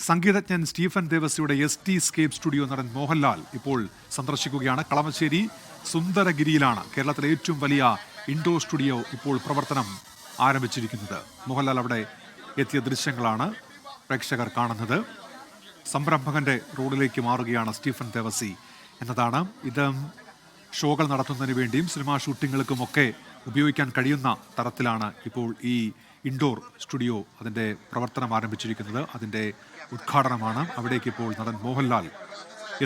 സംഗീതജ്ഞൻ സ്റ്റീഫൻ ദേവസിയുടെ ST scape studio നടൻ മോഹൻലാൽ ഇപ്പോൾ സന്ദർശിക്കുകയാണ്. കളമശ്ശേരി സുന്ദരഗിരിയിലാണ് കേരളത്തിലെ ഏറ്റവും വലിയ ഇൻഡോർ സ്റ്റുഡിയോ ഇപ്പോൾ പ്രവർത്തനം ആരംഭിച്ചിരിക്കുന്നത്. മോഹൻലാൽ അവിടെ എത്തിയ ദൃശ്യങ്ങളാണ് പ്രേക്ഷകർ കാണുന്നത്. സംരംഭകന്റെ റോഡിലേക്ക് മാറുകയാണ് സ്റ്റീഫൻ ദേവസി എന്നതാണ്. ഇത് ഷോകൾ നടത്തുന്നതിന് വേണ്ടിയും സിനിമാ ഷൂട്ടിങ്ങുകൾക്കുമൊക്കെ ഉപയോഗിക്കാൻ കഴിയുന്ന തരത്തിലാണ് ഇപ്പോൾ ഈ ഇൻഡോർ സ്റ്റുഡിയോ അതിൻ്റെ പ്രവർത്തനം ആരംഭിച്ചിരിക്കുന്നത്. അതിൻ്റെ ഉദ്ഘാടനമാണ്. അവിടേക്ക് ഇപ്പോൾ നടൻ മോഹൻലാൽ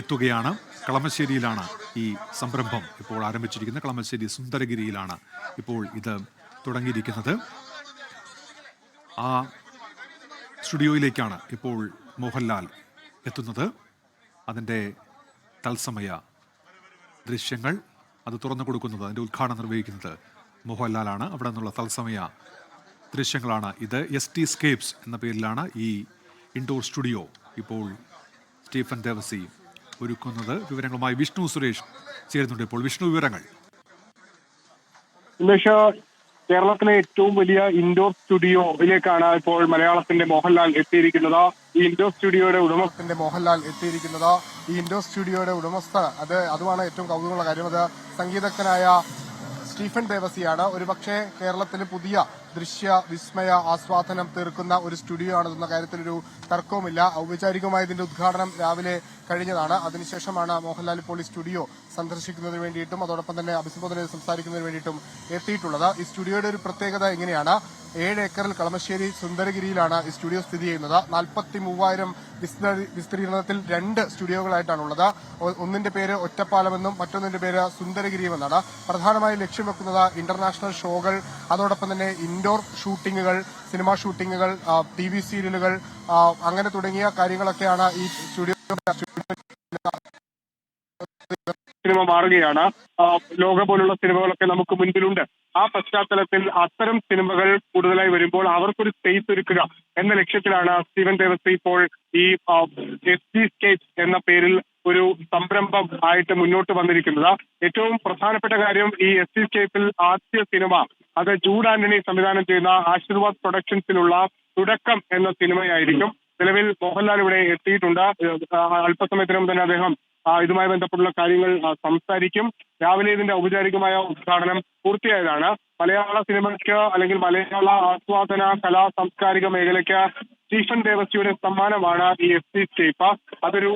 എത്തുകയാണ്. കളമശ്ശേരിയിലാണ് ഈ സംരംഭം ഇപ്പോൾ ആരംഭിച്ചിരിക്കുന്നത്. കളമശ്ശേരി സുന്ദരഗിരിയിലാണ് ഇപ്പോൾ ഇത് തുടങ്ങിയിരിക്കുന്നത്. ആ സ്റ്റുഡിയോയിലേക്കാണ് ഇപ്പോൾ മോഹൻലാൽ എത്തുന്നത്. അതിൻ്റെ തത്സമയ ദൃശ്യങ്ങൾ അത് തുറന്നു കൊടുക്കുന്നത്, അതിൻ്റെ ഉദ്ഘാടനം നിർവഹിക്കുന്നത് മോഹൻലാലാണ്. അവിടെ നിന്നുള്ള തത്സമയ ദൃശ്യങ്ങളാണ് ഇത്. ST സ്കേപ്സ് എന്ന പേരിലാണ് ഈ ഇൻഡോർ സ്റ്റുഡിയോ ഇപ്പോൾ സ്റ്റീഫൻ ദേവസി ഒരുക്കുന്നത്. വിവരങ്ങളുമായി വിഷ്ണു സുരേഷ് ചേരുന്നുണ്ട്. ഇപ്പോൾ വിഷ്ണു, വിവരങ്ങൾ. കേരളത്തിലെ ഏറ്റവും വലിയ ഇൻഡോർ സ്റ്റുഡിയോയിലേക്കാണ് ഇപ്പോൾ മലയാളത്തിന്റെ മോഹൻലാൽ എത്തിയിരിക്കുന്നത്. ഈ ഇൻഡോർ സ്റ്റുഡിയോയുടെ ഉടമസ്ഥ അതുമാണ് ഏറ്റവും കൗതുകമുള്ള കാര്യം. അത് സംഗീതജ്ഞനായ സ്റ്റീഫൻ ദേവസിയാണ്. ഒരുപക്ഷെ കേരളത്തിന് പുതിയ ദൃശ്യ വിസ്മയ ആസ്വാദനം തീർക്കുന്ന ഒരു സ്റ്റുഡിയോ ആണെന്ന കാര്യത്തിലൊരു തർക്കവുമില്ല. ഔപചാരികമായ ഇതിന്റെ ഉദ്ഘാടനം രാവിലെ കഴിഞ്ഞതാണ്. അതിനുശേഷമാണ് മോഹൻലാൽ ഇപ്പോൾ ഈ സ്റ്റുഡിയോ സന്ദർശിക്കുന്നതിന് വേണ്ടിയിട്ടും അതോടൊപ്പം തന്നെ അഭിസംബോധന സംസാരിക്കുന്നതിന് വേണ്ടിയിട്ടും എത്തിയിട്ടുള്ളത്. ഈ സ്റ്റുഡിയോയുടെ ഒരു പ്രത്യേകത എങ്ങനെയാണ്? 7 ഏക്കറിൽ കളമശ്ശേരി സുന്ദരഗിരിയിലാണ് ഈ സ്റ്റുഡിയോ സ്ഥിതി ചെയ്യുന്നത്. 43,000 വിസ്തീർണത്തിൽ 2 സ്റ്റുഡിയോകളായിട്ടാണുള്ളത്. ഒന്നിന്റെ പേര് ഒറ്റപ്പാലമെന്നും മറ്റൊന്നിന്റെ പേര് സുന്ദരഗിരിയുമെന്നാണ്. പ്രധാനമായും ലക്ഷ്യം വെക്കുന്നത് ഇന്റർനാഷണൽ ഷോകൾ, അതോടൊപ്പം തന്നെ ഇൻഡോർ ഷൂട്ടിങ്ങുകൾ, സിനിമാ ഷൂട്ടിങ്ങുകൾ, TV സീരിയലുകൾ, അങ്ങനെ തുടങ്ങിയ കാര്യങ്ങളൊക്കെയാണ് ഈ സ്റ്റുഡിയോ സിനിമ മാറുകയാണ്. ലോക പോലുള്ള സിനിമകളൊക്കെ നമുക്ക് മുൻപിലുണ്ട്. ആ പശ്ചാത്തലത്തിൽ അത്തരം സിനിമകൾ കൂടുതലായി വരുമ്പോൾ അവർക്കൊരു സ്പേസ് ഒരുക്കുക എന്ന ലക്ഷ്യത്തിലാണ് സ്റ്റീഫൻ ദേവസി ഇപ്പോൾ ഈ ST സ്കേപ്സ് എന്ന പേരിൽ ഒരു സംരംഭം ആയിട്ട് മുന്നോട്ട് വന്നിരിക്കുന്നത്. ഏറ്റവും പ്രധാനപ്പെട്ട കാര്യം, ഈ ST സ്കേപ്പിൽ ആദ്യ സിനിമ അത് ജൂഡ് ആന്റണി സംവിധാനം ചെയ്യുന്ന ആശീർവാദ് പ്രൊഡക്ഷൻസിലുള്ള തുടക്കം എന്ന സിനിമയായിരിക്കും. നിലവിൽ മോഹൻലാൽ ഇവിടെ എത്തിയിട്ടുണ്ട്. അല്പസമയത്തിനും തന്നെ അദ്ദേഹം ഇതുമായി ബന്ധപ്പെട്ടുള്ള കാര്യങ്ങൾ സംസാരിക്കും. രാവിലെ ഇതിന്റെ ഔപചാരികമായ ഉദ്ഘാടനം പൂർത്തിയായതാണ്. മലയാള സിനിമയ്ക്ക് അല്ലെങ്കിൽ മലയാള ആസ്വാദന കലാ സാംസ്കാരിക മേഖലയ്ക്ക് സ്റ്റീഫൻ ദേവസിയുടെ സമ്മാനമാണ് ഈ ST സ്കേപ്പ്. അതൊരു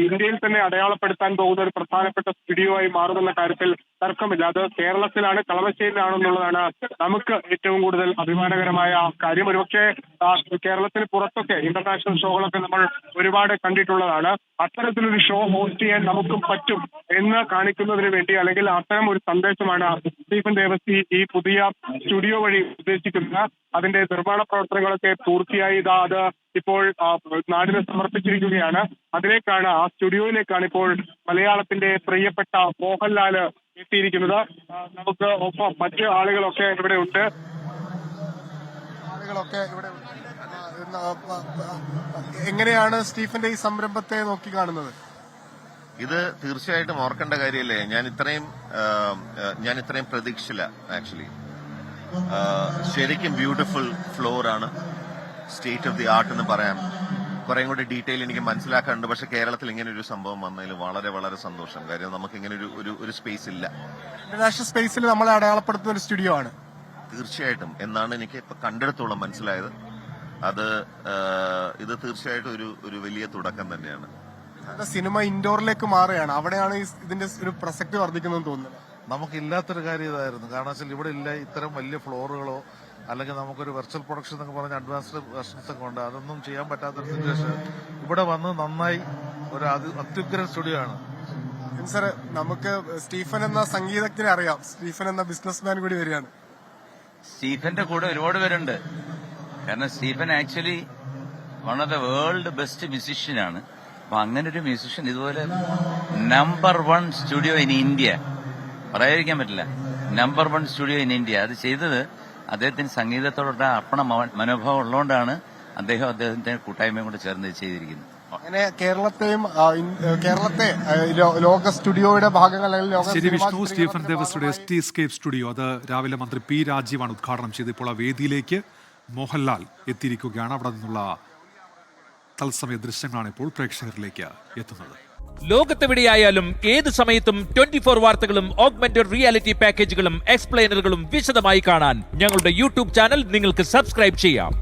ഇന്ത്യയിൽ തന്നെ അടയാളപ്പെടുത്താൻ പോകുന്ന ഒരു പ്രധാനപ്പെട്ട സ്റ്റുഡിയോ ആയി മാറുമെന്ന കാര്യത്തിൽ തർക്കമില്ല. അത് കേരളത്തിലാണ്, കളമശ്ശേരിയിലാണെന്നുള്ളതാണ് നമുക്ക് ഏറ്റവും കൂടുതൽ അഭിമാനകരമായ കാര്യം. ഒരുപക്ഷെ കേരളത്തിന് പുറത്തൊക്കെ ഇന്റർനാഷണൽ ഷോകളൊക്കെ നമ്മൾ ഒരുപാട് കണ്ടിട്ടുള്ളതാണ്. അത്തരത്തിലൊരു ഷോ ഹോസ്റ്റ് ചെയ്യാൻ നമുക്കും പറ്റും എന്ന് കാണിക്കുന്നതിന് വേണ്ടി, അല്ലെങ്കിൽ അത്തരം ഒരു സന്ദേശമാണ് സ്റ്റീഫൻ ദേവസി ഈ പുതിയ സ്റ്റുഡിയോ വഴി ഉദ്ദേശിക്കുന്നത്. അതിന്റെ നിർമ്മാണ പ്രവർത്തനങ്ങളൊക്കെ പൂർത്തിയായി അത് ഇപ്പോൾ നാടിന് സമർപ്പിച്ചിരിക്കുകയാണ്. അതിലേക്കാണ്, ആ സ്റ്റുഡിയോയിലേക്കാണ് ഇപ്പോൾ മലയാളത്തിന്റെ പ്രിയപ്പെട്ട മോഹൻലാല് എത്തിയിരിക്കുന്നത്. നമുക്ക് ഒപ്പം മറ്റ് ആളുകളൊക്കെ ഇവിടെ ഉണ്ട്. എങ്ങനെയാണ് സ്റ്റീഫന്റെ ഈ സംരംഭത്തെ നോക്കി കാണുന്നത്? ഇത് തീർച്ചയായിട്ടും ഓർക്കേണ്ട കാര്യമല്ലേ. ഞാൻ ഇത്രയും പ്രതീക്ഷിച്ചില്ല ആക്ച്വലി. ശരിക്കും ബ്യൂട്ടിഫുൾ ഫ്ലോർ ആണ്. സ്റ്റേറ്റ് ഓഫ് ദി ആർട്ട് എന്ന് പറയാം. കുറേ കൂടി ഡീറ്റെയിൽ എനിക്ക് മനസ്സിലാക്കാറുണ്ട്. പക്ഷെ കേരളത്തിൽ ഇങ്ങനെ ഒരു സംഭവം വന്നതിൽ വളരെ വളരെ സന്തോഷം. കാര്യം നമുക്ക് ഇങ്ങനെ ഒരു സ്പേസ് ഇല്ല. ഇന്റർനാഷണൽ സ്പേസിൽ നമ്മളെ അടയാളപ്പെടുത്തുന്ന ഒരു സ്റ്റുഡിയോ ആണ് തീർച്ചയായിട്ടും എന്നാണ് എനിക്ക് ഇപ്പൊ കണ്ടെടുത്തോളം മനസ്സിലായത്. ഇത് തീർച്ചയായിട്ടും ഒരു വലിയ തുടക്കം തന്നെയാണ്. സിനിമ ഇൻഡോറിലേക്ക് മാറുകയാണ്. അവിടെയാണ് ഇതിന്റെ ഒരു പ്രസക്തി വർദ്ധിക്കുന്നതെന്ന് തോന്നുന്നത്. നമുക്കില്ലാത്തൊരു കാര്യം ഇതായിരുന്നു. കാരണം വെച്ചാൽ ഇവിടെ ഇല്ല ഇത്തരം വലിയ ഫ്ലോറുകളോ അല്ലെങ്കിൽ നമുക്കൊരു വെർച്വൽ പ്രൊഡക്ഷൻ എന്നൊക്കെ പറഞ്ഞ അഡ്വാൻസ്ഡ് വെർഷൻസ് ഒക്കെ ഉണ്ട്. അതൊന്നും ചെയ്യാൻ പറ്റാത്തൊരു സിറ്റുവേഷൻ ഇവിടെ വന്ന് നന്നായി ഒരു അത്യുഗ്രൻ സ്റ്റുഡിയോ ആണ്. സാർ, നമുക്ക് സ്റ്റീഫൻ എന്ന സംഗീതജ്ഞനെ അറിയാം. സ്റ്റീഫൻ എന്ന ബിസിനസ്മാൻ കൂടി വരികയാണ്. സ്റ്റീഫന്റെ കൂടെ ഒരുപാട് പേരുണ്ട്. കാരണം Stephen actually one of the world best മ്യൂസീഷ്യനാണ്. അപ്പൊ അങ്ങനെ ഒരു മ്യൂസീഷ്യൻ ഇതുപോലെ നമ്പർ 1 സ്റ്റുഡിയോ ഇൻ ഇന്ത്യ, പറയാതിരിക്കാൻ പറ്റില്ല, നമ്പർ 1 സ്റ്റുഡിയോ ഇൻ ഇന്ത്യ. അത് ചെയ്തത് അദ്ദേഹത്തിന് സംഗീതത്തോടുള്ള അർപ്പണ മനോഭാവം ഉള്ളതുകൊണ്ടാണ് അദ്ദേഹത്തിന്റെ കൂട്ടായ്മയും കൂടെ ചേർന്ന് ചെയ്തിരിക്കുന്നത്. അങ്ങനെ കേരളത്തെ ലോക സ്റ്റുഡിയോയുടെ ഭാഗങ്ങൾ. ശരി വിഷ്ണു, സ്റ്റീഫൻ ദേവസിയുടെ ST സ്കേപ്പ് സ്റ്റുഡിയോ അത് രാവിലെ മന്ത്രി P രാജീവാണ് ഉദ്ഘാടനം ചെയ്ത്. ഇപ്പോൾ ആ വേദിയിലേക്ക് മോഹൻലാൽ എത്തിയിരിക്കുകയാണ്. അവിടെ നിന്നുള്ള തത്സമയ ദൃശ്യങ്ങളാണ് ഇപ്പോൾ പ്രേക്ഷകരിലേക്ക് എത്തുന്നത്. ലോകത്തെവിടെയായാലും ഏത് സമയത്തും 24 വാർത്തകളും ഓഗ്മെന്റഡ് റിയാലിറ്റി പാക്കേജുകളും എക്സ്പ്ലെയിനറുകളും വിശദമായി കാണാൻ ഞങ്ങളുടെ യൂട്യൂബ് ചാനൽ നിങ്ങൾക്ക് സബ്സ്ക്രൈബ് ചെയ്യാം.